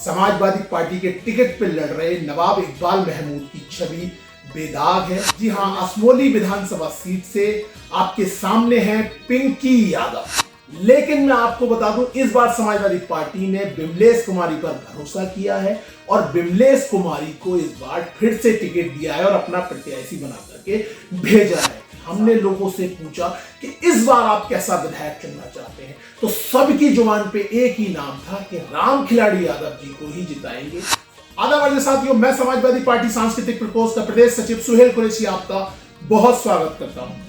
Samajwadi party के ticket पर लड़ रहे नवाब इकबाल महमूद की छवि बेदाग है। जी हां, असमोली विधानसभा सीट से आपके सामने है पिंकी यादव। लेकिन मैं आपको बता दूं, इस बार समाजवादी पार्टी ने बिमलेश कुमारी पर भरोसा किया है और बिमलेश कुमारी को इस बार फिर से टिकट दिया है और अपना प्रत्याशी बना करके भेजा है। हमने लोगों से पूछा कि इस बार आप कैसा विधायक चुनना चाहते हैं, तो सबकी जुबान पे एक ही नाम था कि राम खिलाड़ी यादव जी को ही जिताएंगे। आदाब साथियों, मैं समाजवादी पार्टी सांस्कृतिक प्रकोष्ठ का प्रदेश सचिव सुहेल कुरैशी आपका बहुत स्वागत करता हूं।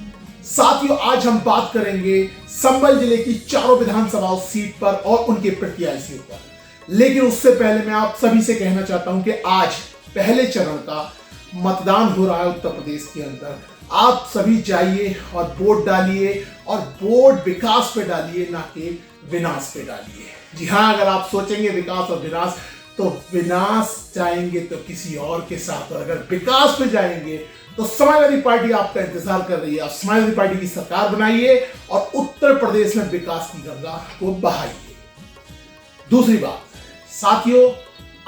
साथियों, आज हम बात करेंगे संभल जिले की चारों विधानसभा सीट पर और उनके प्रत्याशियों पर। लेकिन उससे पहले मैं आप सभी से कहना चाहता हूं कि आज पहले चरण का मतदान हो रहा है उत्तर प्रदेश के अंदर। आप सभी जाइए और वोट डालिए, और वोट विकास पे डालिए, ना कि विनाश पे डालिए। जी हां, अगर आप सोचेंगे विकास और विनाश, तो विनाश जाएंगे तो किसी और के साथ, और अगर विकास पे जाएंगे तो समाजवादी पार्टी आपका इंतजार कर रही है। आप समाजवादी पार्टी की सरकार बनाइए और उत्तर प्रदेश में विकास की गंगा को बहाइए। दूसरी बात साथियों,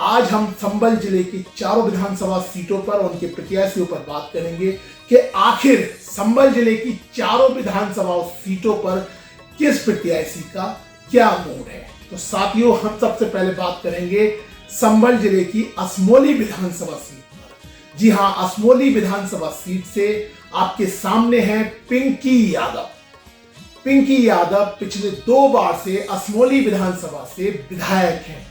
आज हम संभल जिले की चारों विधानसभा सीटों पर और उनके प्रत्याशियों पर बात करेंगे कि आखिर संभल जिले की चारों विधानसभा सीटों पर किस प्रत्याशी का क्या मूड है। तो साथियों, हम सबसे पहले बात करेंगे संभल जिले की असमोली विधानसभा सीट पर। जी हां, असमोली विधानसभा सीट से आपके सामने है पिंकी यादव। पिंकी यादव पिछले 2 बार से असमोली विधानसभा से विधायक हैं,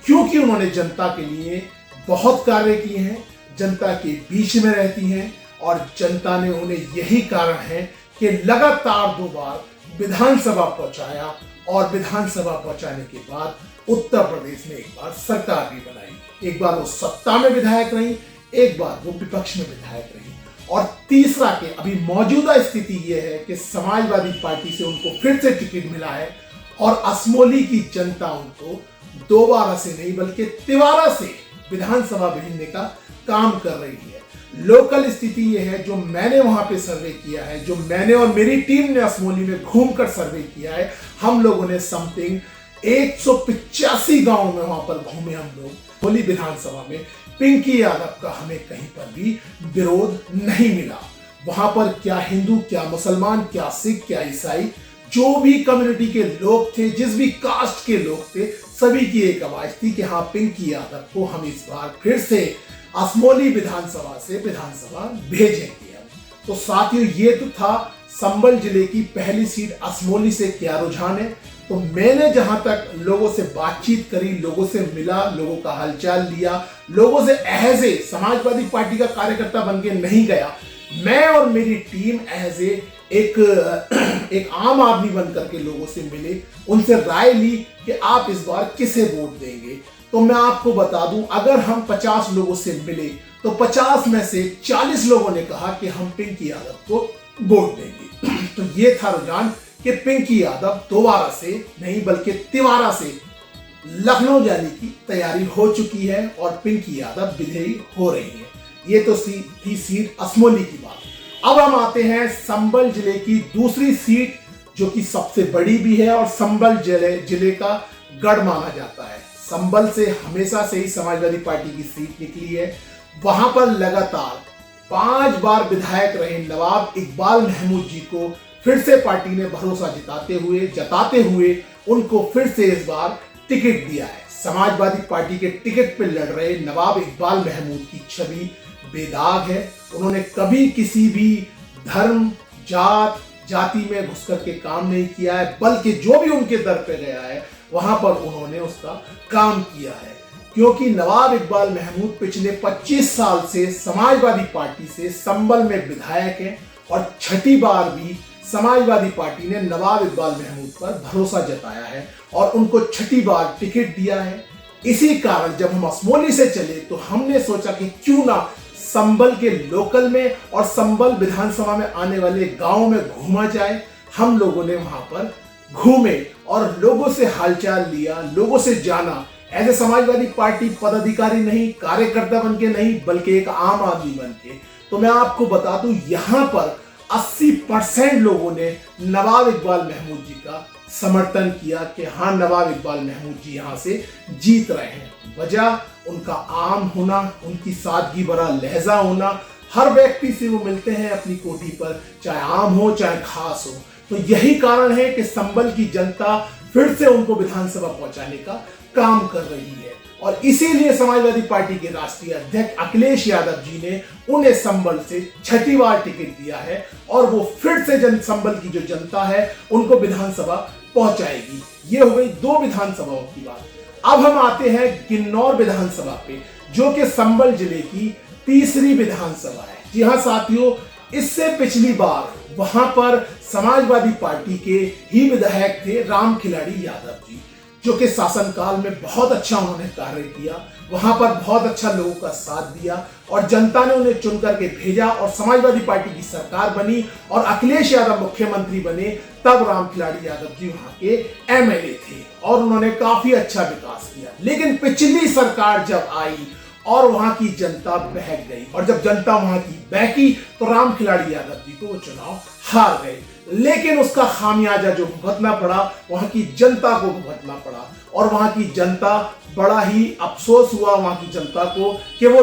क्योंकि उन्होंने जनता के लिए बहुत कार्य किए हैं, जनता के बीच में रहती हैं, और जनता ने उन्हें यही कारण है कि लगातार 2 बार विधानसभा पहुंचाया, और विधानसभा पहुंचाने के बाद उत्तर प्रदेश में एक बार सरकार भी बनाई। एक बार वो सत्ता में विधायक रही, एक बार वो विपक्ष में विधायक रही, और तीसरा के अभी मौजूदा स्थिति यह है कि समाजवादी पार्टी से उनको फिर से टिकट मिला है, और असमोली की जनता उनको दोबारा से नहीं बल्कि तिवारा से विधानसभा भेजने का काम कर रही है। लोकल स्थिति यह है, जो मैंने वहां पे सर्वे किया है, जो मैंने और मेरी टीम ने असमोली में घूमकर सर्वे किया है, हम लोगों ने समथिंग 185 गांव में वहां पर घूमे हम लोग। असमोली विधानसभा में पिंकी यादव का हमें कहीं पर भी विरोध नहीं मिला। वहां पर क्या हिंदू, क्या मुसलमान, क्या सिख, क्या ईसाई, जो भी कम्युनिटी के लोग थे, जिस भी कास्ट के लोग थे, सभी की एक आवाज थी कि हाँ, पिंकी यादव को हम इस बार फिर से असमोली विधानसभा से विधानसभा भेजेंगे। तो साथियों, ये तो था संभल जिले की पहली सीट असमोली से क्या रुझान है। तो मैंने जहां तक लोगों से बातचीत करी, लोगों से मिला, लोगों का हालचाल लिया, लोगों से एज ए समाजवादी पार्टी का कार्यकर्ता बन के नहीं गया, मैं और मेरी टीम एज एक आम आदमी बन करके लोगों से मिले, उनसे राय ली कि आप इस बार किसे वोट देंगे। तो मैं आपको बता दूं, अगर हम 50 लोगों से मिले तो 50 में से 40 लोगों ने कहा कि हम पिंकी यादव को वोट देंगे। तो ये था रुझान कि पिंकी यादव दोबारा से नहीं बल्कि तिवारा से लखनऊ जाने की तैयारी हो चुकी है, और पिंकी यादव विजयी हो रही है। ये तो थी सीट असमोली की बात। अब हम आते हैं संभल जिले की दूसरी सीट, जो कि सबसे बड़ी भी है और संभल जिले का गढ़ माना जाता है। संभल से हमेशा से ही समाजवादी पार्टी की सीट निकली है। वहां पर लगातार 5 बार विधायक रहे नवाब इकबाल महमूद जी को फिर से पार्टी ने भरोसा जताते हुए उनको फिर से इस बार टिकट दिया है। समाजवादी पार्टी के टिकट पर लड़ रहे नवाब इकबाल महमूद की छवि बेदाग है। उन्होंने कभी किसी भी धर्म, जाति में घुस करके काम नहीं किया है, बल्कि जो भी उनके दर पे गया है वहां पर उन्होंने उसका काम किया है। क्योंकि नवाब इकबाल महमूद पिछले 25 साल से समाजवादी पार्टी से संभल में विधायक हैं, और 6ठी बार भी समाजवादी पार्टी ने नवाब इकबाल महमूद पर भरोसा जताया है और उनको 6ठी बार टिकट दिया है। इसी कारण जब हम असमोली से चले तो हमने सोचा कि क्यों ना संभल के लोकल में और संभल विधानसभा में आने वाले गांव में घूमा जाए। हम लोगों ने वहां पर घूमे और लोगों से हालचाल लिया, लोगों से जाना, ऐसे समाजवादी पार्टी पदाधिकारी नहीं, कार्यकर्ता बन के नहीं, बल्कि एक आम आदमी बन के। तो मैं आपको बता दूं, यहां पर 80% लोगों ने नवाब इकबाल महमूद जी का समर्थन किया कि हाँ, नवाब इकबाल महमूद जी यहां से जीत रहे हैं। वजह उनका आम होना, उनकी सादगी भरा लहजा होना। हर व्यक्ति से वो मिलते हैं अपनी कोठी पर, चाहे आम हो चाहे खास हो। तो यही कारण है कि संभल की जनता फिर से उनको विधानसभा पहुंचाने का काम कर रही है और इसीलिए समाजवादी पार्टी के राष्ट्रीय अध्यक्ष अखिलेश यादव जी ने उन्हें संभल से 6ठी बार टिकट दिया है और वो फिर से संभल की जो जनता है उनको विधानसभा पहुंचाएगी। ये हो गई 2 विधानसभाओं की बात। अब हम आते हैं किन्नौर विधानसभा पे, जो कि संभल जिले की तीसरी विधानसभा है। जी हाँ साथियों, इससे पिछली बार वहां पर समाजवादी पार्टी के ही विधायक थे राम खिलाड़ी यादव जी, जो कि शासनकाल में बहुत अच्छा उन्होंने कार्य किया, वहां पर बहुत अच्छा लोगों का साथ दिया और जनता ने उन्हें चुन करके भेजा और समाजवादी पार्टी की सरकार बनी और अखिलेश यादव मुख्यमंत्री बने। तब राम खिलाड़ी यादव जी वहां के एमएलए थे और उन्होंने काफी अच्छा विकास किया। लेकिन पिछली सरकार जब आई और वहां की जनता बहक गई और जब जनता वहां की बहकी तो राम खिलाड़ी यादव जी को वो चुनाव हार गए। लेकिन उसका खामियाजा जो भुगतना पड़ा वहां की जनता को भुगतना पड़ा और वहां की जनता बड़ा ही अफसोस हुआ वहां की जनता को कि वो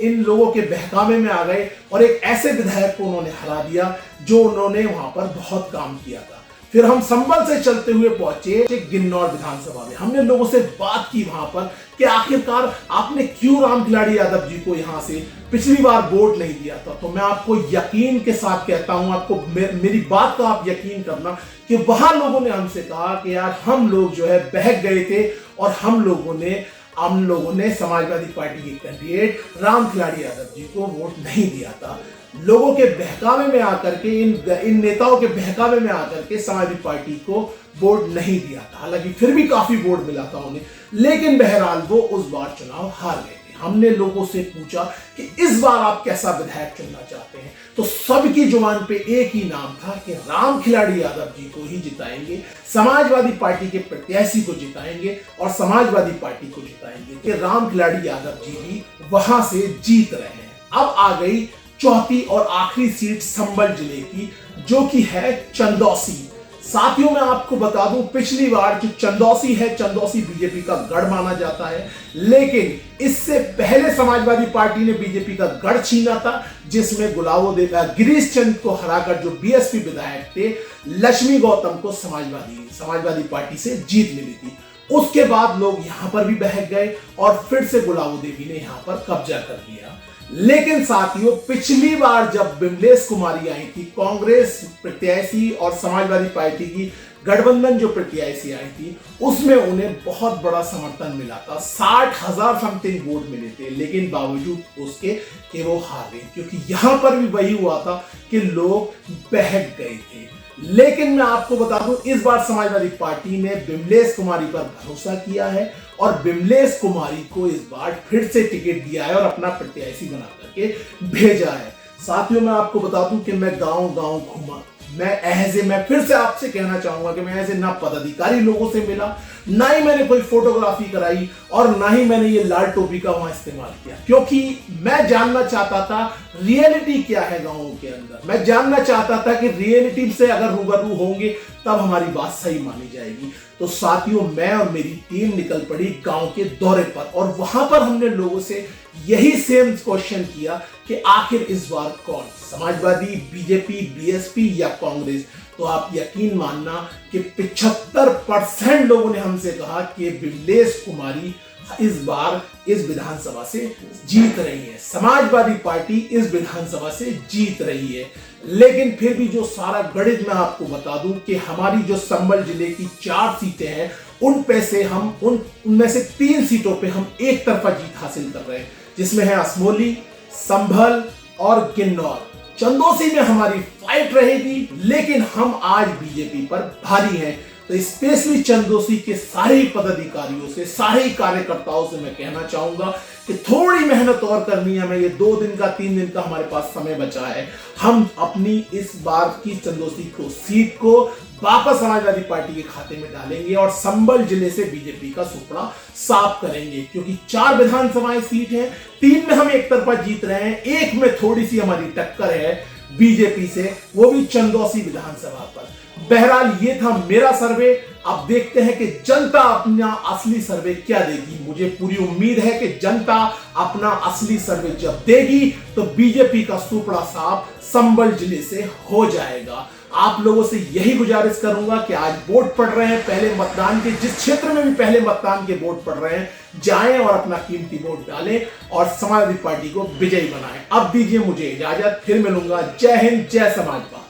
इन लोगों के बहकावे में आ गए और एक ऐसे विधायक को उन्होंने हरा दिया जो उन्होंने वहां पर बहुत काम किया था। फिर हम संभल से चलते हुए पहुंचे किन्नौर विधानसभा में। हमने लोगों से बात की वहां पर कि आखिरकार आपने क्यों राम खिलाड़ी यादव जी को यहां से पिछली बार वोट नहीं दिया था। तो मैं आपको यकीन के साथ कहता हूं, आपको मेरी बात का आप यकीन करना कि वहां लोगों ने हमसे कहा कि यार हम लोग जो है बहक गए थे और हम लोगों ने समाजवादी पार्टी के कैंडिडेट राम खिलाड़ी यादव जी को वोट नहीं दिया था। लोगों के बहकावे में आकर के इन नेताओं के बहकावे में आकर के समाजवादी पार्टी को वोट नहीं दिया था। हालांकि फिर भी काफी वोट मिला था उन्हें, लेकिन बहरहाल वो उस बार चुनाव हार गए थे। हमने लोगों से पूछा कि इस बार आप कैसा विधायक चुनना चाहते हैं, तो सबकी जुबान पे एक ही नाम था कि राम खिलाड़ी यादव जी को ही जिताएंगे, समाजवादी पार्टी के प्रत्याशी को जिताएंगे और समाजवादी पार्टी को जिताएंगे कि राम खिलाड़ी यादव जी भी वहां से जीत रहे हैं। अब आ गई चौथी और आखिरी सीट संभल जिले की, जो कि है चंदौसी। साथियों मैं आपको बता दूं, पिछली बार जो चंदौसी है, चंदौसी बीजेपी का गढ़ माना जाता है, लेकिन इससे पहले समाजवादी पार्टी ने बीजेपी का गढ़ छीना था, जिसमें गिरीश चंद को हराकर जो बीएसपी विधायक थे लक्ष्मी गौतम को समाजवादी पार्टी से जीत मिली थी। उसके बाद लोग यहां पर भी बहक गए और फिर से गुलाबो देवी ने यहां पर कब्जा कर लिया। लेकिन साथियों, पिछली बार जब बिमलेश कुमारी आई थी, कांग्रेस प्रत्याशी और समाजवादी पार्टी की गठबंधन जो प्रत्याशी आई थी, उसमें उन्हें बहुत बड़ा समर्थन मिला था। 60,000 समथिंग वोट मिले थे, लेकिन बावजूद उसके कि वो हार गई, क्योंकि यहां पर भी वही हुआ था कि लोग बहक गए थे। लेकिन मैं आपको बता दूं, इस बार समाजवादी पार्टी ने बिमलेश कुमारी पर भरोसा किया है और बिमलेश कुमारी को इस बार फिर से टिकट दिया है और अपना प्रत्याशी बना करके भेजा है। साथियों मैं आपको बता दूं कि मैं गांव-गांव घूमा, मैं फिर से आपसे कहना चाहूंगा कि मैं ऐसे ना पदाधिकारी लोगों से मिला, ना ही मैंने कोई फोटोग्राफी कराई और ना ही मैंने ये लाल टोपी का वहां इस्तेमाल किया, क्योंकि मैं जानना चाहता था रियलिटी क्या है गांवों के अंदर। मैं जानना चाहता था कि रियलिटी से अगर रूबरू होंगे तब हमारी बात सही मानी जाएगी। तो साथियों मैं और मेरी टीम निकल पड़ी गांव के दौरे पर और वहां पर हमने लोगों से यही सेम क्वेश्चन किया कि आखिर इस बार कौन, समाजवादी, बीजेपी, बीएसपी या कांग्रेस। तो आप यकीन मानना कि 75% लोगों ने हमसे कहा कि बिमलेश कुमारी इस बार इस विधानसभा से जीत रही है, समाजवादी पार्टी इस विधानसभा से जीत रही है। लेकिन फिर भी जो सारा गणित मैं आपको बता दूं कि हमारी जो संभल जिले की 4 सीटें हैं, उनमें से 3 सीटों पे हम एक तरफा जीत हासिल कर रहे हैं, जिसमें है असमोली, संभल और किन्नौर। चंदौसी में हमारी फाइट रहेगी, लेकिन हम आज बीजेपी पर भारी हैं। तो स्पेशली चंदौसी के सारे पदाधिकारियों से, सारे कार्यकर्ताओं से मैं कहना चाहूंगा कि थोड़ी मेहनत और करनी है। हमें ये 2 दिन का 3 दिन का हमारे पास समय बचा है। हम अपनी इस बार की चंदौसी सीट को वापस समाजवादी पार्टी के खाते में डालेंगे और संभल जिले से बीजेपी का सुपड़ा साफ करेंगे, क्योंकि 4 विधानसभाएं सीट हैं, 3 में हम एक तरफा जीत रहे हैं, 1 में थोड़ी सी हमारी टक्कर है बीजेपी से, वो भी चंदौसी विधानसभा पर। बहरहाल ये था मेरा सर्वे। अब देखते हैं कि जनता अपना असली सर्वे क्या देगी। मुझे पूरी उम्मीद है कि जनता अपना असली सर्वे जब देगी तो बीजेपी का सुपड़ा साफ संभल जिले से हो जाएगा। आप लोगों से यही गुजारिश करूंगा कि आज वोट पड़ रहे हैं, पहले मतदान के जिस क्षेत्र में भी पहले मतदान के वोट पड़ रहे हैं, जाएं और अपना कीमती वोट डालें और समाजवादी पार्टी को विजयी बनाएं। अब दीजिए मुझे इजाजत, फिर मिलूंगा। जय हिंद, जय समाजवाद।